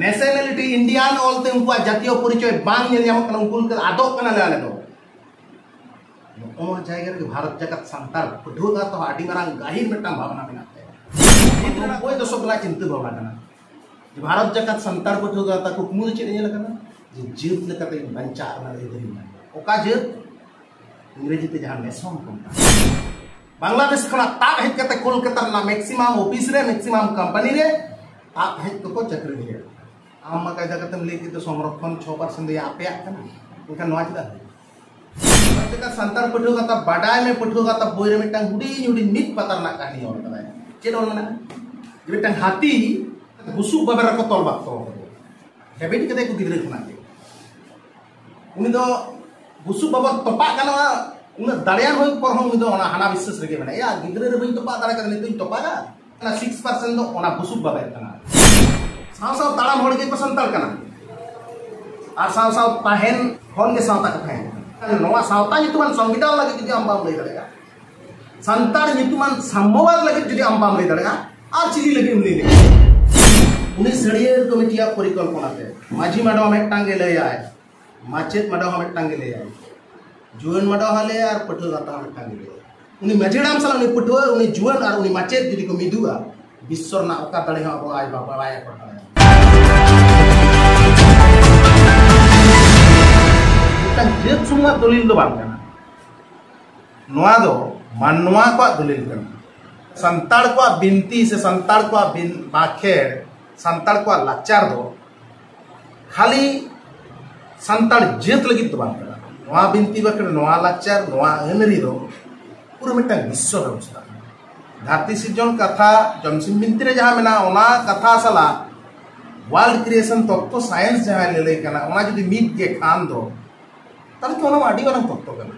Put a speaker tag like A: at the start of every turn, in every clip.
A: nationality Indian ऑलते उनको जातीय परिचय बांग उनको आदों आले दो जगह भारत जगत सानतार पढ़ुआ तो आदि मारांग गाहिर मिट्टां भावना मेनाते 90 दशक ला चिंता भावना भारत जगत सानतार पढ़ुआ ता कुकमु चेद जे जीत लेकाते बंचा ओका जीत इंग्रेजी ते जहां नेशन को बांग्लादेश खना ताक हेज कते कोलकाता ना मैक्सिमम ऑफिस रे मैक्सिमम कंपनी रे ताक हेज को चाकरी रे आम मा कायदा कते ले कि तो संरक्षण 6% या आपे आकना उनका नवा चदा जगत सानतार पढ़ुआ ता बाडाय में पढ़ुआ ता बोय रे मिटांग हुडी हुडी नित पतार ना कहानी और कदा चेद और मना जे मिटांग हाथी बुसु बाबर को तोल बाक तो हेबिट कते को गिदरे खना उनी दो बुसु बाबा तपा काना उन दाड़ियान होय पर हम उनी दो हाना विश्वास रेगे माने या गिदरे रे बइन तपा दाड़ा कदे नितुन तपा का ना 6% दो ओना बुसु बाबा काना साव साव ताळाम होड़ के पसंताल काना आर साव साव ताहेन होन के सावता का थाहे नवा सावता नितुमान संविधान लगे जदि हम बाम लई दाड़ेगा संतार नितुमान साम्यवाद लगे जदि हम बाम लई दाड़ेगा आर चिली लगे उनी ले उनी सड़ियर कमिटिया परिकल्पना ते माझी माडवा मेटांगे लई आय माचेत माडवा मेटांगे ले आय जुवन माडवा ले आर पठुआ गाता मेटांगे ले उनी मजेडाम साला उनी पठुआ उनी जुवन आर उनी माचेत जदि को मिदुआ विश्वर ना ओका तळे हा आय बाबा आय पठा तन जेत सुमा दलिल दो बांग काना नोआ दो मानवा को दलिल काना संताड़ को बिनती से संताड़ को बिन बाखेर संताड़ को लाचार दो खाली संताड़ जेत लगी तो बांग काना नोआ बिनती बाखेर नोआ लाचार नोआ एनरी दो पूरा मिटा विश्व व्यवस्था धरती सिर्जन कथा जमसिम बिनती रे जहां मेना ओना कथा सला वर्ल्ड क्रिएशन तत्व साइंस जहां ले ले काना ओना जदि मीट के खान दो तब तो ओना आडी वाला तत्व काना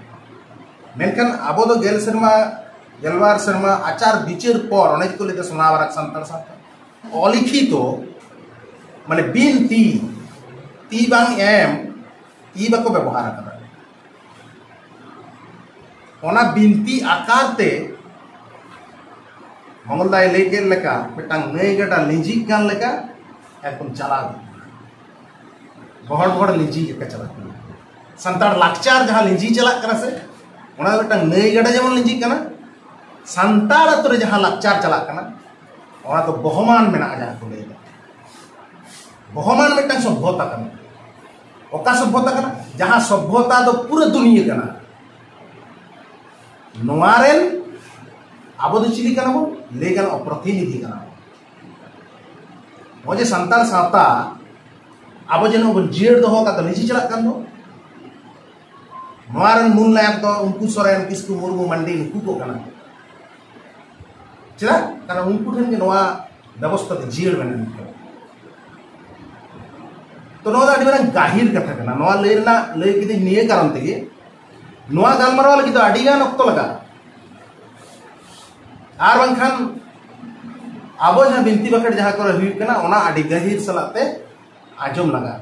A: मेनखान आबो दो गेल शर्मा गेलवार शर्मा आचार बिचार पर अनेक को लेते सोनावारक संतार साथ अलिखित माने बिनती ती बांग एम ती बाको व्यवहार करा ओना बिनती आकार ते मंगलदाय लेके लेका मिटांग नई गटा लिंजी गान लेका एकदम चला बहड़ बहड़ लिंजी के चला संतार लाचार जहां लिंजी चला कना से ओना मिटांग नई गटा जेमन लिंजी कना संतार अतरे जहां लाचार चला कना ओना तो बहमान मेना जहां को ले बहमान मिटांग सभ्यता कना ओका सभ्यता कना जहां सभ्यता दो पूरे दुनिया कना नोआरेन आबो दो चिली कना बो लेकिन अप्रतिनिधि कना मोजे संतार सावता आबो जेनो बन जीर दो का तो निजी चला कन दो नोआरेन मूल नायक तो उनको सोरेन किसको मुर्मू मंडी उनको को कना चला कारण उनको ठन के नोआ व्यवस्था ते जीर बने तो नोआ अडी बन गाहिर कथा कना नोआ लेना ले किदि निये कारण तेगे नोआ गालमारवा लगी तो अडी गान अक्तो लगा आर बंखान आबो जहां बिनती बकट जहां करे हुई कना ओना अडी गहिर सलाते आजम लगा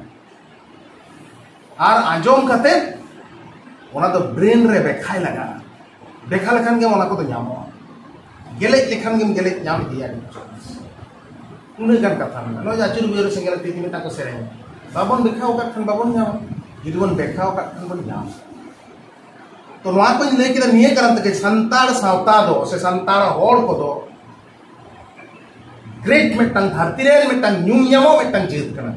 A: आर आजम कते ओना तो ब्रेन रे बेखाय लगा बेखा लखन के ओना को तो न्यामो गेले लेखन के गेले न्याम दिया उन गन कथा ना नो जाचुर बिरो सिंगल तीति में ताको सेरे बाबन बेखाओ का खन बाबन न्याम जिदवन बेखाओ का खन बन न्याम तो नोआ को ले के निये करंत के संताड़ सावता दो से संताड़ होड़ को दो ग्रेट मिटंग धरती रे मिटंग न्यूयमो मिटंग जीत कना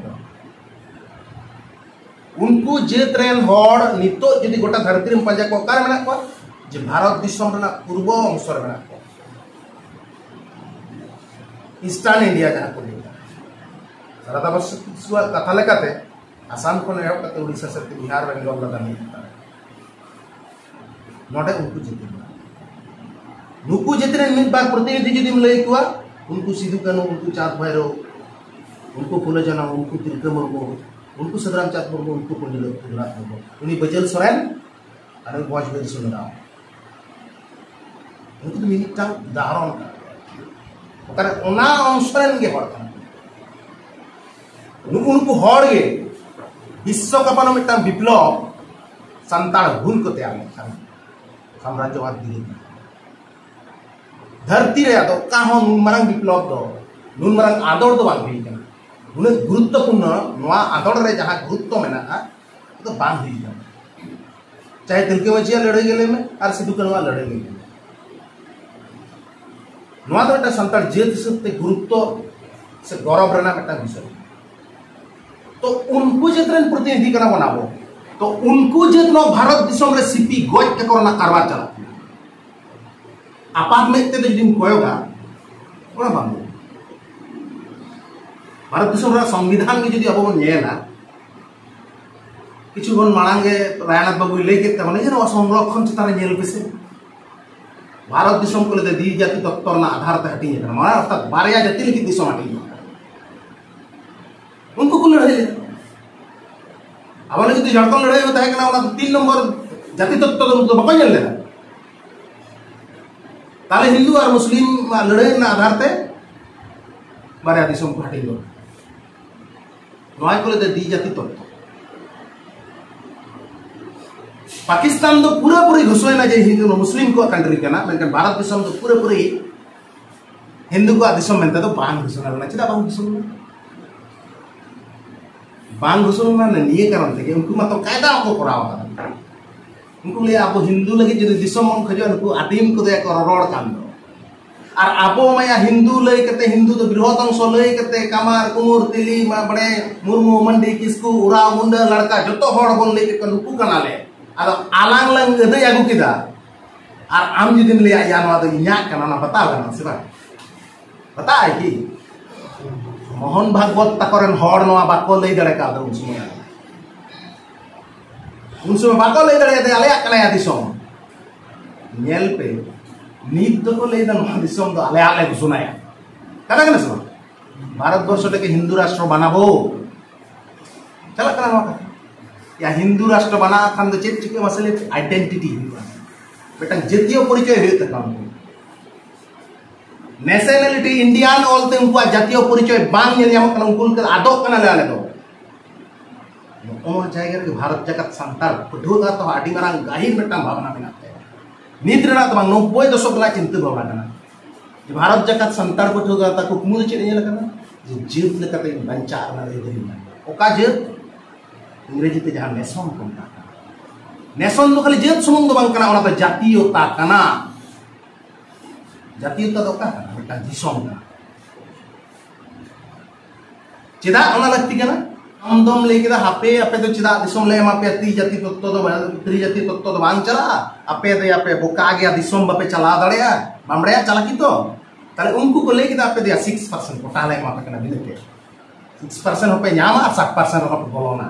A: उनको जेत रेन होड़ नितो जदि गोटा धरती रे पंजा को कार मेना को जे भारत दिसम रना पूर्व अंश रे मेना को ईस्टर्न इंडिया जहां को सारा वर्ष कथा लेकाते आसाम को ने कते उड़ीसा से बिहार बेंगल लगा नहीं नोडे उनको जीते नुकु जितने मित बार प्रतिनिधि जदि लई कुआ उनको सिधु कानू उनको चाँद भैरव उनको फुले जना उनको तिलका मुर्मू उनको सदराम चाँद मुर्मू उनको पंडित रघुनाथ मुर्मू उन्हीं बजल सोरेन और वाजपेयी सुंदराम उनको तो मिनिटां उदाहरण का ओना अंशरेन के हड़ उनको हड़ गे विश्व कपानो मिटां विप्लव संतान भूल को तैयार साम्राज्यवाद दिल्ली धरती रे तो का हो नुन मारंग विप्लव दो नुन मारंग आदर तो बांग हुई उन्हें गुरुत्वपूर्ण आंदोलन रे जहाँ गुरुत्व में तो बांग हुई चाहे तिलके मछिया लड़ाई गले में और सिद्धू कान्हू लड़ाई गले में संताल जेत हिसाब से गुरुत्व से गौरव रहना विषय तो उनको जितने प्रतिनिधि करना बनाबो तो उनको जितना भारत दिसम रे सीपी गज के करना कारवा चला आपात में ते दिन कोयोगा ओना बांगो भारत दिसम रे संविधान के जदि अब नेला किछु बन मांगे रायनाथ बाबू लेके तने जे संरक्षण चितान नेल पेसे भारत दिसम को लेते दी जाति तत्व ना आधार ते हटी है माने अर्थात बारया जाति लेके दिसम हटी उनको को लड़ाई ले अब जो झारखंड लड़ाई होता है 3 नंबर जाति तत्व तो बको जल लेना ताले हिंदू और मुस्लिम लड़ाई ना आधार ते बारया दिसम को हटी लो नॉय को लेते दी जाति तत्व पाकिस्तान तो पूरा पूरी घुसोना जे हिंदू मुस्लिम को कंट्री करना लेकिन भारत दिसम तो पूरे पूरी हिंदू को दिसम में तो बांग घुसोना लेना चिदा बांग घुसोना बांग घुसोना निये कारण थे उनको मतलब कायदा को करावा उनको ले आप हिंदू लगे जो दिसम मन खजो उनको आदिम को दे कर रोड कान दो और आपो माया हिंदू लय कते हिंदू तो बृहत अंश लय कते कामार कुमुर तिली मा बड़े मुर्मू मंडी किसकू उरा मुंडा लड़का जतो होड़ बोल ले के नुकू कनाले अदो आलांग लंग दे आगु किदा और आम जुदिन ले या नवा दो इन्या कना ना बता गना से बता है कि मोहन भागवत तकरन होड़ नवा बाको लई दड़े का उन समय बाको लई दड़े दे आले कना या दिसोम नेल पे नीत तो को लई द नवा दिसोम दो आले आले सुनाया कना कना सुनो भारत वर्ष के हिंदू राष्ट्र बनाबो चला कना नवा या हिंदू राष्ट्र बना खान दो चेत चिके मसले आइडेंटिटी बेटा जातीय परिचय हुई तक नेशनलिटी इंडियन ऑलते उनको जातीय परिचय बांग ने नाम कना उनको कर आदो कना ले आले दो ओ जायगा रे भारत जगत संताल पठुगा तो आडी मारांग गाहिर बेटा भावना मेनाते नीत रेना तो 90 दशक ला चिंता भावना कना जे भारत जगत संताल पठुगा ता कुमुल चे ने लकना जे जीत लेकते बंचा ना ले दे ओका जीत इंग्रेजी ते जहां नेशन को मता नेशन तो खाली जेत सुमुंग दो बांग कना ओना तो जातीयता कना जातीयता तो का बेटा दिसोम का चिदा ओना लगती कना हम दम लेके दा हापे अपे तो चिदा दिसोम ले मा पे ती जाति तत्व तो त्री जाति तत्व तो बांग चला अपे दे अपे बोका गया दिसोम बापे चला दड़या बामड़या चला की तो ताले उनको को लेके दा अपे दे 6% कोटा ले मा पे कना बिलके 6% होपे न्यामा 7% होपे बोलोना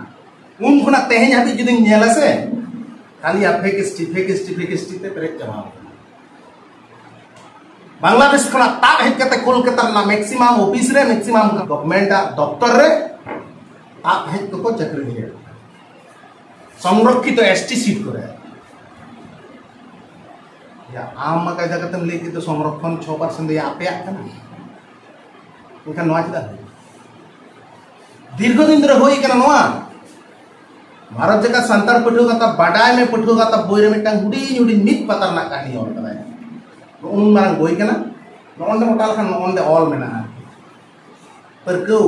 A: उन खुना तेहे हाबी जुदी नेला से खाली फेकिस्टी ते पेरेक जमा बांग्लादेश खुना ताक हेज कते कोलकाता ना मैक्सिमम ऑफिस रे मैक्सिमम गवर्नमेंट दफ्तर रे ताक हेज को चाकरी दिए संरक्षित एसटी सीट करे या आम मा कायदा कतम लेके तो संरक्षण 6% या आपया कना इनका नवा चिदा दीर्घ दिन रे होई कना नवा भारत जगत संतार पठुगा ता बाडाय में पठुगा ता बोइरे मिटांग हुडी हुडी मित पतर ना कहानी और कदा उन मारंग बोई कना नोंडे मोटाल खान नोंडे ऑल मेना परकौ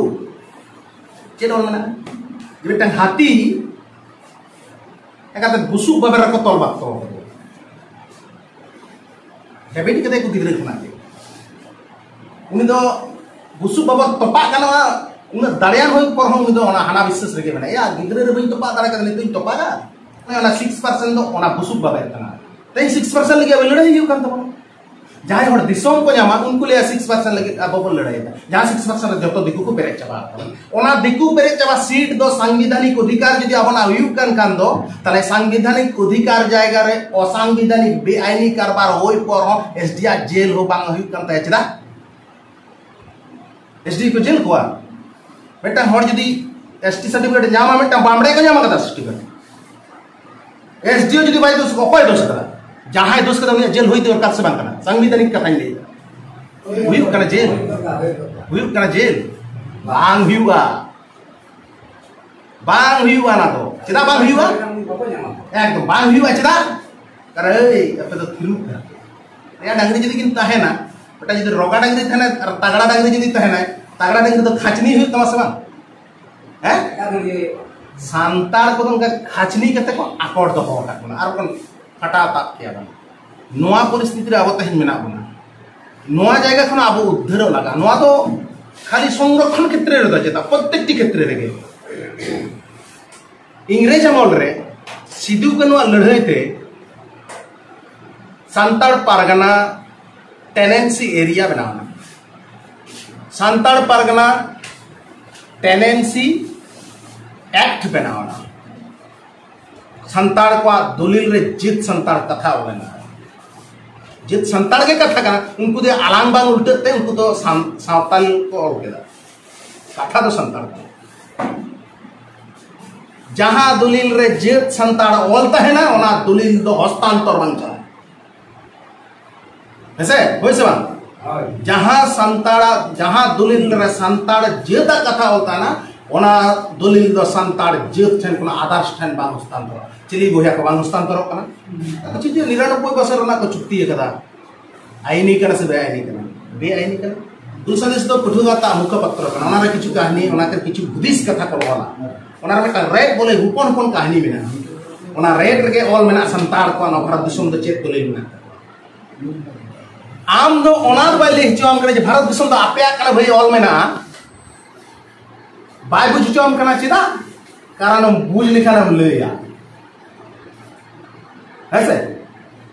A: चेड ऑल मेना जे मिटांग हाथी एकाते बुसुक बाबे रको तोल बात तो हेबिट कते को गिदरे खना के उनी दो बुसुक बाबा तपा कना उन दाड़ियान होई पर हम दो हाना विश्वास रगे बना या गिदरे रे बइन तपा दाड़ा कने तो तपा का ना 6% दो ओना बुसुक बाबा तना ते 6% लगे लड़ाई हियो कान तबो जहां हर दिसोम को जामा उनको ले 6% लगे अब लड़ाई जहां 6% जतो दिकु को पेरे चबा ओना दिकु पेरे चबा सीट दो संवैधानिक अधिकार जदि अपना हुई कान दो तले संवैधानिक अधिकार जायगा रे असंवैधानिक बेआईनी कारबार होई पर एसडीआर जेल हो बांग हुई कान ता चदा एसडी को जेल कोआ बेटा हर जदि एसटी सर्टिफिकेट जामा बेटा बामड़े को जामा कदा सर्टिफिकेट एसडीओ जदि भाई दोस को कोई दोस कदा जहां दोस कदा जेल होई दरकार से बांग कना संवैधानिक कथा ले हुई कना जेल बांग हुआ ना तो चदा बांग हुआ एकदम बांग हुआ चदा करे अपे तो थिरु या डांगरी जदि किन ताहे ना बेटा जदि रोगा डांगरी थाने तगड़ा डांगरी जदि ताहे ना तगड़ा देंगे तो खाचनी हुई तमा से बांग हैं सांतार को तो खाचनी करते को आकोड़ दो हो बना और कौन हटा ताप किया बना नोआ परिस्थिति रे अब तहन मेना बना नोआ जायगा खन अब उद्धर लगा नोआ तो खाली संरक्षण क्षेत्र रे दजेता प्रत्येक क्षेत्र रे गे इंग्रेज अमल रे सिदु कानू लड़ाई थे सांताड़ पारगना टेनेंसी एरिया बनाना सांताड़ पारगना टेनेंसी एक्ट बनाना संताड़ को दलिल रे जित संताड़ कथा होना जित संताड़ के कथा का उनको दे आलांग बांग उल्टे उनको तो सावताल को और केदा कथा तो संताड़ जहां दलिल रे जित संताड़ ओलता है ना ओना दलिल दो हस्तांतर बन चला ऐसे होय से बांग जहां दलिल रे संताड़ जिता कथा होता ना ओना दलिल दो संताड़ जित ठन कोना आदर्श ठन बांग हस्तांतर चिली बोया को बांग हस्तांतर कना चिज 99 बছর ना को चुक्ति कदा आईनी कना से बे आईनी कना दूसरा देश तो पठुगाता मुखपत्र कना ओना रे किछु कहानी ओना के किछु बुद्धिस कथा को वाला ओना रे रेट बोले हुपन हुपन कहानी मेना ओना रेट रे ऑल मेना संताड़ को ना भारत दिसम दो चेत दलिल मेना आम दो ओना बाले हिचोम करे भारत दिसम दो आपया कना भई ऑल मेना बाय बुझचोम कना चिदा कारण बुझ लिखाना लैया ऐसे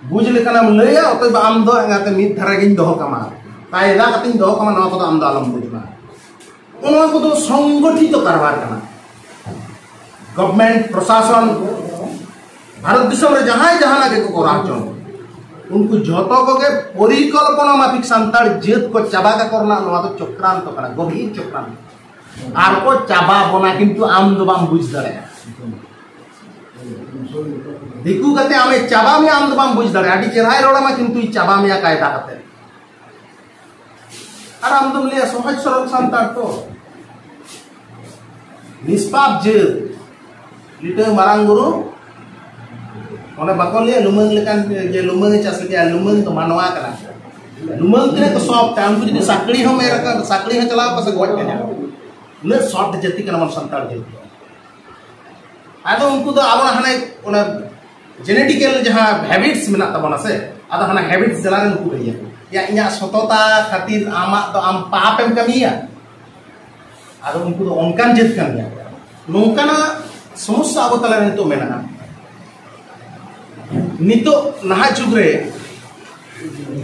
A: बुझ लिखाना लैया तो आम दो अंगाते मिद धारा गिन दो कमा कायदा कतिन दो कमा नवा को आम दो आलम बुझना ओना को तो संगठित कारबार कना गवर्नमेंट प्रशासन भारत दिसम रे जहां जहां लगे को राचन उनको जतो को के परिकल्पना माफिक संताड़ जेत को चाबा का करना नवा तो चक्रांत कना गभीर चक्रांत आर को चाबा बना किंतु आम दो बाम बुझ दरे दिकु कते आमे चाबा में आम दो बाम बुझ दरे आडी चेराय रोड़ा मा किंतु चाबा में कायदा कते आर आम दम लिया सहज सरल संताड़ तो निष्पाप जेत लिटे मारांग गुरु ओने बाकोले लुमंग लेकान जे लुमंग चास के लुमंग तो मानवा कना लुमंग तने तो सब टाइम को जदी साकड़ी हो मेरा का साकड़ी हो चला पास गोट के न सॉफ्ट जति कना मन संताड़ जेत आदो उनको तो आबो हने ओने जेनेटिकल जहां हैबिट्स मेना तबना से आदो हना हैबिट्स जला रे उनको गइया या इया सतता खातिर आमा तो आम पाप एम कमिया आदो उनको तो ओनकान जेत कमिया नोंकाना समस्या अब तला नितो मेना नितो नहा जुग रे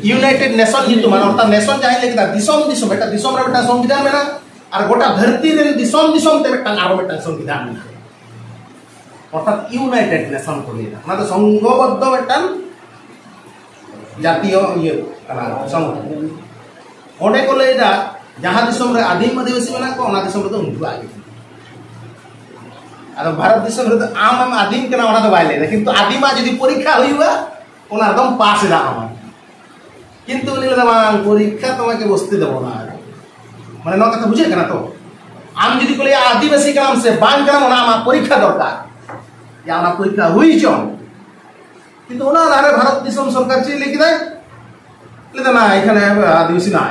A: यूनाइटेड नेशन जितु मान अर्थात नेशन चाहे लेकिन दिसम दिसम बेटा दिसम रे बेटा संविधान मेना और गोटा धरती रे दिसम दिसम ते बेटा आरो बेटा संविधान मेना अर्थात यूनाइटेड नेशन को लेना ना तो संघबद्ध बेटा जातीय ये कना संघ ओडे को लेदा जहां दिसम रे आदिम आदिवासी मेना को ओना दिसम रे तो उनको आगे अरे भारत दिसम रे तो आम आदिम के ना ओना तो बाइले किंतु आदिमा यदि परीक्षा हुईवा ओना एकदम पास दा हम किंतु निले बांग परीक्षा तमाके बस्ती देबो ना माने न कथा बुझे कना तो आम यदि कोले आदिवासी के नाम से बांग कना ओना आमा परीक्षा दरकार या ओना परीक्षा हुई चोन किंतु ओना रे भारत दिसम सरकार ची लिखि दे ले ना एखाने आदिवासी ना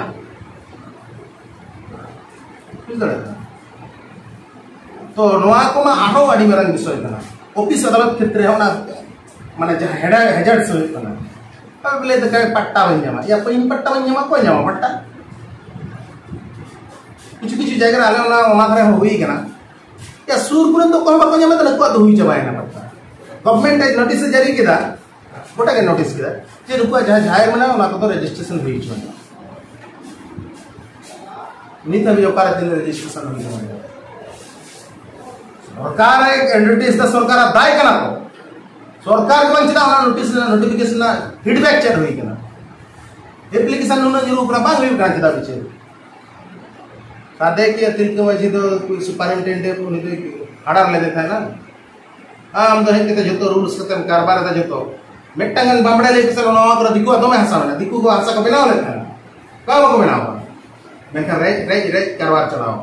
A: बुझले तो नोआ को मा आहो आडी मारन विषय कना ऑफिस अदालत क्षेत्र है ना माने जहां हेजर्ड से कना अब ले तो काय पट्टा बन जामा या पहिन पट्टा बन जामा को जामा पट्टा कुछ कुछ जगह आले ना ओना धरे होई कना या सूर पुरन तो कोन बाको जामा तो को तो हुई जबाय ना पट्टा गवर्नमेंट ए नोटिस जारी किदा गोटा के नोटिस किदा जे रुपा जहां जाय मना ओना को तो रजिस्ट्रेशन हुई छ नीत भी ओकार दिन रजिस्ट्रेशन हुई छ सरकार एक नोटिस द सरकार दाय कना तो सरकार को चिना नोटिस नोटिफिकेशन फीडबैक चेक हुई कना एप्लीकेशन न जरूर पूरा बांग हुई कना चिदा बिचे सादे के तिलक वजी तो कोई सुपरिटेंडेंट को नहीं ऑर्डर ले देता है ना हम तो हेते जतो रूल्स खत्म कारबार दा जतो मेटंगन बामड़ा ले सर नवा कर दिको तो में हंसा ना दिको को हंसा को बनाओ लेता है का को बनाओ मैं रे कारबार चलाओ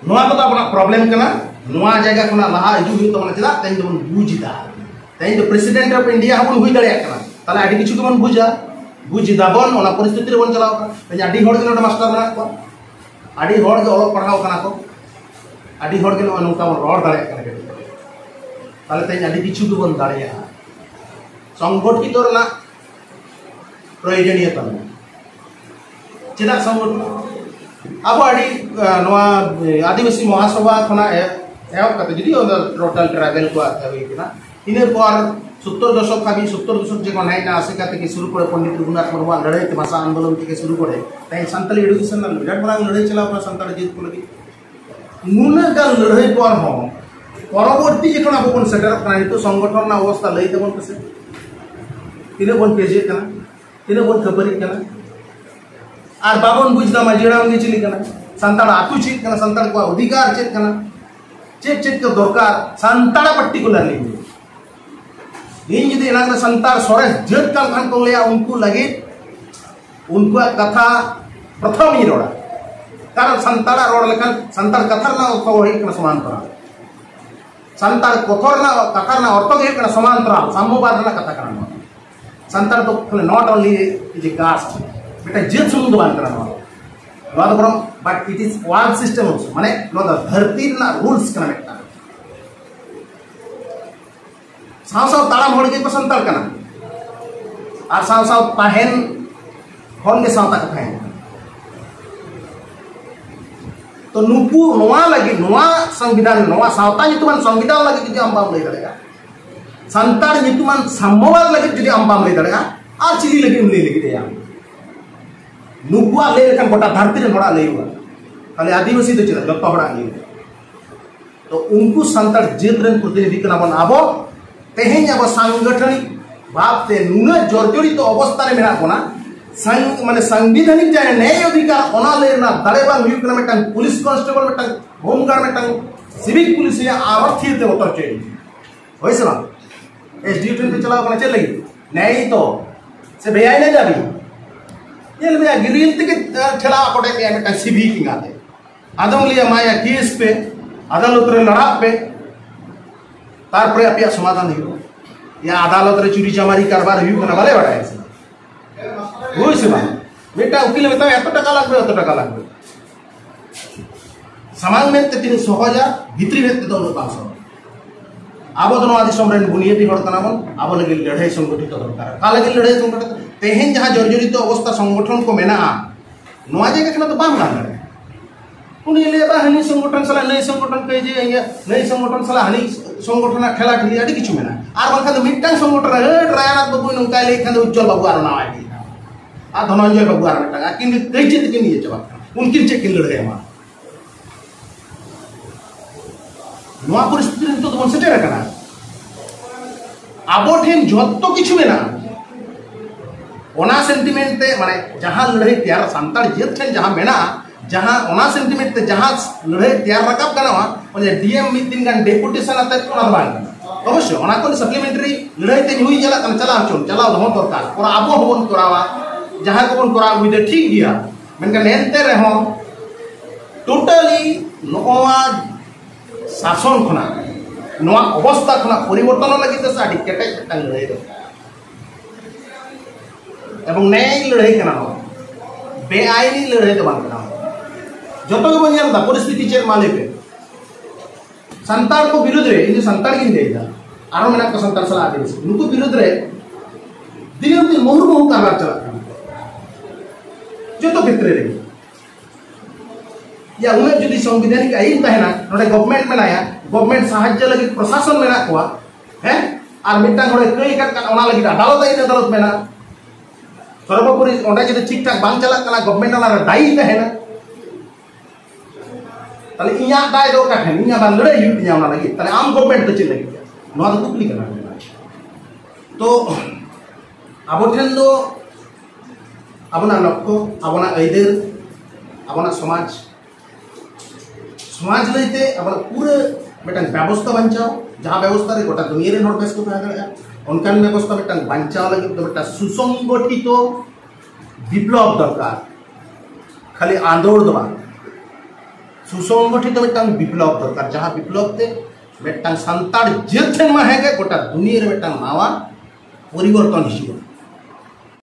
A: नवा को तो अपना प्रॉब्लम कना नवा जगह कोना लहा हिजु हुई तो मन चिदा तेन जो बुझिदा तेन जो प्रेसिडेंट ऑफ इंडिया हबन हुई दड़िया कना ताले आडी किछु को मन बुझा बुझिदा बन ओना परिस्थिति रे बन चलाओ तेन आडी होड़ के मास्टर बना को आड़ी हड़ के ऑलोग पढ़ाव कना को आड़ी हड़ के नौका बन रड़ दाड़े कना के ताले तेज आड़ी किछु के बन दाड़े संगठित रना प्रयोजनीयता चेदा संगठन अब आड़ी नवा आदिवासी महासभा खना एहब कते जुदी टोटल ट्राइबल को हुईना इने पर 70 दशक हाबी 70 दशक जे नाइना आसिका के शुरू करे पंडित रघुनाथ मुर्मू लड़ाई भाषा आंदोलन के शुरू करे तई संताली एडुकेशन विराट बड़ा लड़ाई चलाव संताल जीत को लगी नुना गाल लड़ाई पर हो परवर्ती जखन अब बन सेटर कना तो संगठन ना अवस्था लई तबन कसे तिने बन पेजे कना तिने बन खबरी कना आर बाबन बुझदा माजिराम गे चिली कना संताल आतु चीत कना संताल को अधिकार चेत कना चेत चेत के दरकार संताल पर्टिकुलरली इन जुदी एना संताल सोरेस जत काल खान को लेया उनको लगे उनको कथा प्रथम ही रोड़ा कारण संताल रोड लेखन संताल कथा ना तो होई कना समांतर संताल कथर ना कथा ना अर्थ गे कना समांतर साम्यवाद ना कथा कना संताल तो not only is a caste बेटा जत समुद बान कना not from but it is world system also माने नो द धरती ना रूल्स कना बेटा साव साव तालाम हड़ के को संताल कना और साव साव ताहेन हन के सावता का थाहेन तो नुकु नोआ लगी नोआ संविधान नोआ सावता नितुमान संविधान लगी जुदी हम बाम लई दड़ेगा संताल नितुमान साम्यवाद लगी जुदी हम बाम लई दड़ेगा और चिली लगी लई लगी देया नुकुआ ले लेखन गोटा धरती रे बड़ा लई हुआ खाली आदिवासी तो चिरा जत्तो बड़ा लई तो उनको संताल जेत रन प्रतिनिधि कना बन आबो तेहें अब सांगठनिक भाव से नुना जर्जरित तो अवस्था रे मेना कोना माने संविधानिक जाने न्याय अधिकार ओना लेना दाड़े बांग हुई कना मेटन पुलिस कांस्टेबल मेटन होमगार्ड मेटन सिविक पुलिस या आरक्षी ते ओतर चेई होइसे ना एसडीओ पे चलाव कना चल लगी न्याय तो से बेआई ने जाबी ये ले गिरिल ते ठेला कोटे के मेटन सिविक गाते आदम लिया माया केस पे अदालत रे लड़ा पे तारपरे अपया समाधान हो या अदालत रे चुरी चामारी कारबार हुई कना बाले बड़ाय से होई से बा बेटा उकिल बेटा एत टाका लागबे समान में ते 300,000 भित्री में 500 आबो दोनो आदि समरेन बुनियादी हड़ कना बन आबो लगे लड़ाई संगठित दरकार का लगे लड़ाई संगठित तेहेन जहां जर्जरित अवस्था संगठन को मेना नोआ जगह कना तो बाम गाना उनी ले बा हनी संगठन सला नई संगठन कह जे नई संगठन सला हनी संगठन खेला खेली आडी किछु मेना आर बखा तो मिटन संगठन रायनाथ बाबू नंका ले खन उज्जवल बाबू आर ना आडी आ धनंजय बाबू आर टका किन कई चित किन ये जवाब उनकी चेक किन लड़े मा नोआ परिस्थिति तो बन सेटेर कना आबो ठेन जत्तो किछु मेना ओना सेंटिमेंट ते माने जहां लड़ाई तैयार संताल जेत ठेन जहां मेना जहां ओना सेंटिमेंट ते जहां लड़ाई तैयार रकब कना ओने डीएम मिद दिन गान डेपुटेशन आते ओना बान अवश्य ओना को सप्लीमेंटरी लड़ाई ते हुई जला कन चलाव चोन चलाव दो दरकार और आबो होबन करावा जहां को बन करा विद ठीक गया मेनका नेनते रहो टोटली नोआ शासन खना नोआ अवस्था खना परिवर्तन लगी तो साडी केटे टंग लड़ाई दो एवं न्याय लड़ाई कना बेआईनी लड़ाई तो बान कना जो तो बन जाता परिस्थिति चेक माले पे संताल को विरुद्ध रे इन संताल की देदा आरो मेना को संताल सला आदिवासी नुको विरुद्ध रे दिन दिन मोहर मोह कारबार चला जो तो क्षेत्र रे या उन्हें जुदी संवैधानिक आईन तहना नोडे गवर्नमेंट में आया गवर्नमेंट साहाय्य लगी प्रशासन में ना कोआ हैं आर मिटा नोडे कई का ओना लगी अदालत आईन अदालत में ना सर्वोपरि ओंडे जदि ठीक ठाक बांग चला कना गवर्नमेंट वाला दायी तहना ताले इया दाय दो का ठन इया बान लड़ाई युत इया ओना लगी ताले आम गवर्नमेंट तो चल लगी नोआ तो कुपली कना तो आबो ठेन दो आबना लक्ष्य आबना आइदर आबना समाज लईते आबना पूरे मेटन व्यवस्था बचाओ जहां व्यवस्था रे गोटा दुनिया रे नोट बेस को दड़ा उनकान व्यवस्था मेटन बचाओ लगी तो बेटा सुसंगठित विप्लव दरकार खाली आंदोलन दबा सुसंगठित मेटन विप्लव दरकार जहां विप्लव ते मेटन संताड़ जेथेन मा हेगे गोटा दुनिया रे मेटन नावा परिवर्तन हिसिबो